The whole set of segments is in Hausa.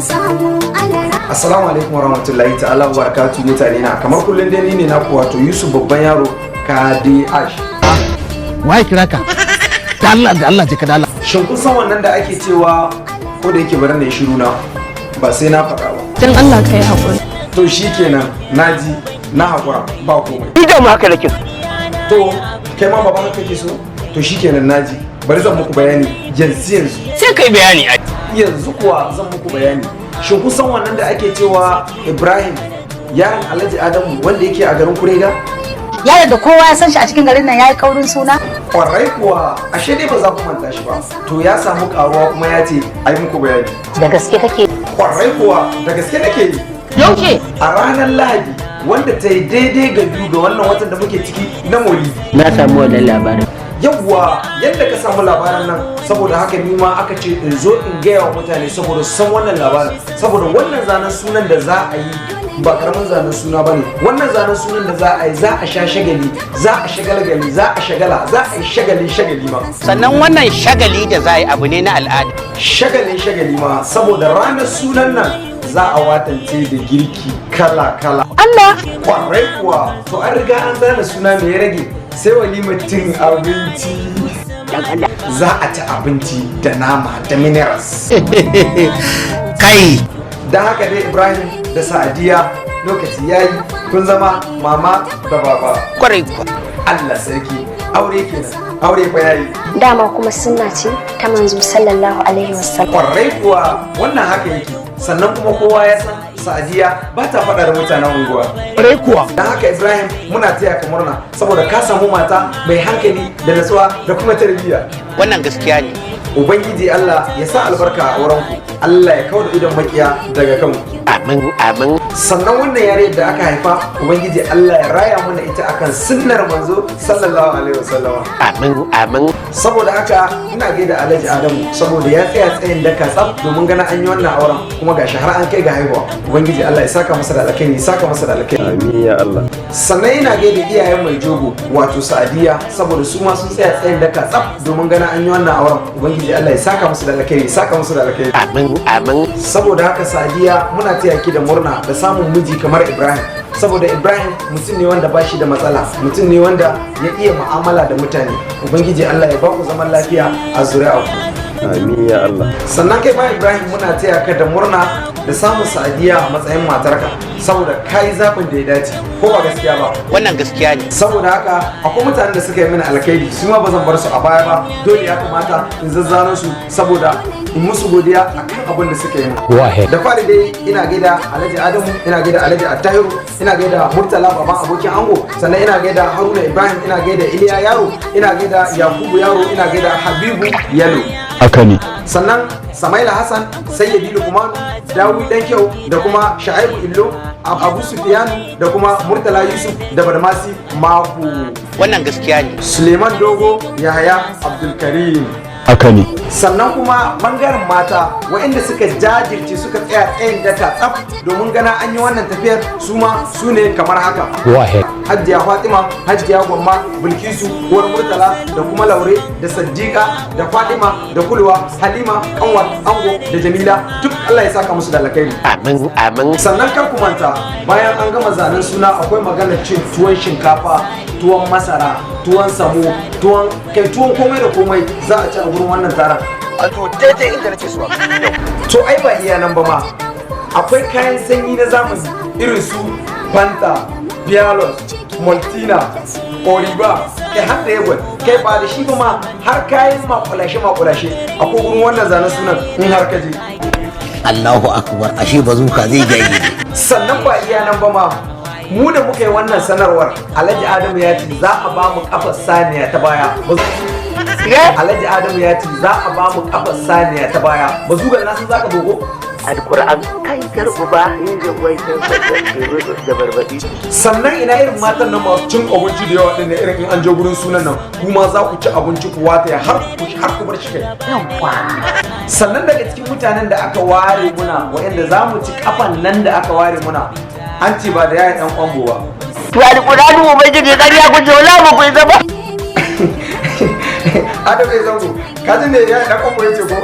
Assalamu alaikum warahmatullahi ta'ala wa barakatuh mutane na kamar kullum dai ne naku wato Yusuf babban yaro KDH. Wai kira ka? Da Allah je ka da Allah. Shin kun san wannan da ake cewa ko da yake bari na yi shiru na ba sai na faɗa ba. Dan Allah kai hakuri. To shikenan naji na hakura ba komai. Ni da mu haka nake. To kai ma baban kake so? To shikenan naji. Bari zan muku bayani yanzu. Sai kai bayani a yanzu kuwa zan muku bayani. Shin kun san wannan da ake cewa Ibrahim yaron Alhaji Adamu wanda yake a garin Kurega? Yaron da kowa ya san shi a cikin garin nan yayi kaurin suna? Kwarai kuwa ashe dai ba za ku manta shi ba. To ya samu karuwa kuma ya ce ai muku bayani. Da gaske kake? Kwarai kuwa da gaske nake yi. Yaushe? A ranar Lahadi wanda ta yi daidai ga biyu ga wannan watan da muke ciki na Maulidi. na samu wannan labarin. Yawwa yadda ka samu labarin nan saboda haka ni ma aka ce in zo in gaya wa mutane saboda san wannan labarin saboda wannan zanen sunan da za a yi ba karamin zanen suna bane wannan zanen sunan da za a yi za a sha shagali za a shagalgali za a shagala za a yi shagali ma Sannan wannan shagali da za a yi abu ne na al'ada. shagali ma saboda ranar sunan nan za a watance da girki kala Allah! kwarai kuwa to an riga an zana suna mai rage sai walimatin abinci za a ci abinci da nama da minerals Kai. da haka dai Ibrahim da Sa'adiya lokaci yayi kun zama mama da baba Kwarai kuwa. Allah sarki aure kenan aure fa yayi dama kuma sunna ce ta manzo sallallahu alaihi wasallam. kwarai kuwa wannan haka yake sannan kuma kowa ya san Sa'adiya ba ta faɗa da mutanen unguwa Kwarai kuwa. dan haka Ibrahim muna taya ka murna saboda ka samu mata mai hankali da natsuwa da kuma tarbiyya Wannan gaskiya ne. ubangiji Allah ya sa albarka a aurenku Allah ya kawo da idon makiya daga kanku Amin amin. sannan wannan yare da aka haifa ubangiji Allah ya raya mana ita akan sunnar manzo sallallahu alaihi wasallam Amin. saboda haka ina gaida Alhaji Adamu saboda ya tsaya tsayin daka tsaf domin gana an yi wannan auren kuma gashi har an kai ga haihuwa ubangiji Allah ya saka masa da alkhairi ya saka masa da alkhairi Amin ya Allah. sannan ina gaida iyayen mai jogo wato Sa'adiya saboda su ma sun tsaya tsayin daka tsaf domin gana an yi wannan auren ubangiji Allah ya saka musu da alkhairi ya saka musu da alkhairi Amin. saboda haka Sadiya muna taya ki da murna da samun miji kamar Ibrahim saboda Ibrahim mutum ne wanda ba shi da matsala mutum ne wanda ya iya mu'amala da mutane ubangiji Allah ya ba ku zaman lafiya a zuri'arku Amin ya Allah. sannan kai ma Ibrahim muna taya ka da murna da samun Sadiya a matsayin matarka saboda kai zaɓin da ya dace ko ba gaskiya ba Wannan gaskiya ne. saboda haka akwai mutanen da suka yi mini alkhairi su ma ba zan bar su a baya ba dole ya kamata in zazzano su saboda in musu godiya akan abin da suka yi min da fari dai ina gaida Alhaji Adamu ina gaida Alhaji Attahiru ina gaida Murtala baban abokin ango sannan ina gaida Haruna Ibrahim ina gaida Iliya Yaro ina gaida Yakubu Yaro ina gaida Habibu Yalo Haka ne. sannan Samaila Hassan Sayyidi Lukman Dawi Dan Kyau da kuma Shaibu Illo Abu Sufyan da kuma Murtala Yusuf da Badmasi Maku Wannan gaskiya ne. Suleiman Dogo Yahaya Abdulkarim Haka ne. sannan kuma bangaren mata waɗanda suka jajirce suka tsaya tsayin daka tsaf domin gana an yi wannan tafiyar su ma su ne kamar haka Hajiya Fatima Hajiya Gwamma Bilkisu Uwar Murtala da kuma Laure da Saddiqa da Fatima da Kulwa Halima Kanwar Ango da Jamila duk Allah ya saka musu da alkhairi Amin. sannan kar ku manta bayan an gama zanen suna akwai maganar cin tuwon shinkafa tuwon masara tuwon samo tuwon komai da komai za a ci a gurin wannan taron Wato daidai inda nake so. to ai ba iya nan ba ma akwai kayan sanyi na zamani irin su fanta pialos maltina oriba kai har da yagwal kai ba da shi ba ma har kayan makulashe akwai gurin wannan zanen sunan in har ka je Allahu akbar ashe bazuka zai gaige. sannan ba iya nan ba ma mu da muka yi wannan sanarwar Alhaji Adamu ya ce za a ba mu kafar saniya ta baya Alhaji Adamu ya ce za a ba mu kafar saniya ta baya ba zugar nasu zaka dogo Alquran kai garbu ba yin jagwai da barbadi. sannan ina irin matan nan masu cin abinci da yawa ɗin irin in an je gurin sunan nan kuma za ku ci abinci ku wata har ku bar shi kai sannan daga cikin mutanen da aka ware muna waɗanda za mu ci kafan nan da aka ware muna an ce ba da yayin ɗan kwambo ba To Alquran ubangiji ƙarya ku ce wala ba ku yi zaba. Adam ya zango ka ji me yayin ɗan kwambo ya ce ko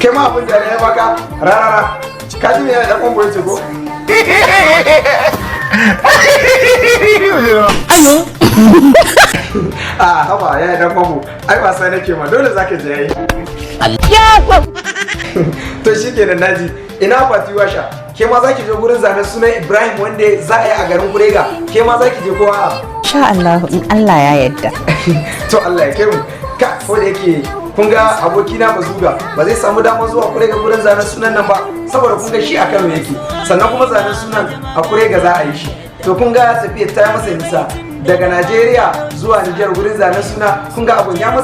kai ma abin da ya baka rarara ka ji me ya dan kwambo yace ko ayo haba ya dan kwambo ai wasa nake ma dole zaka je yayi to shikenan naji ina Fati Washa ke ma zaki je gurin zanen sunan Ibrahim wanda za a yi a garin Kurega ke ma zaki je kowa sha Allah in Allah ya yarda to Allah ya kai mu ka ko da yake kun ga abokina Bazuga ba zai samu damar zuwa Kurega gurin zanen sunan nan ba saboda kun ga shi a Kano yake sannan kuma zanen sunan a Kurega za a yi shi to kun ga tafiyar ta masa nisa daga Najeriya zuwa Nijar gurin zanen suna kun ga abun ya masa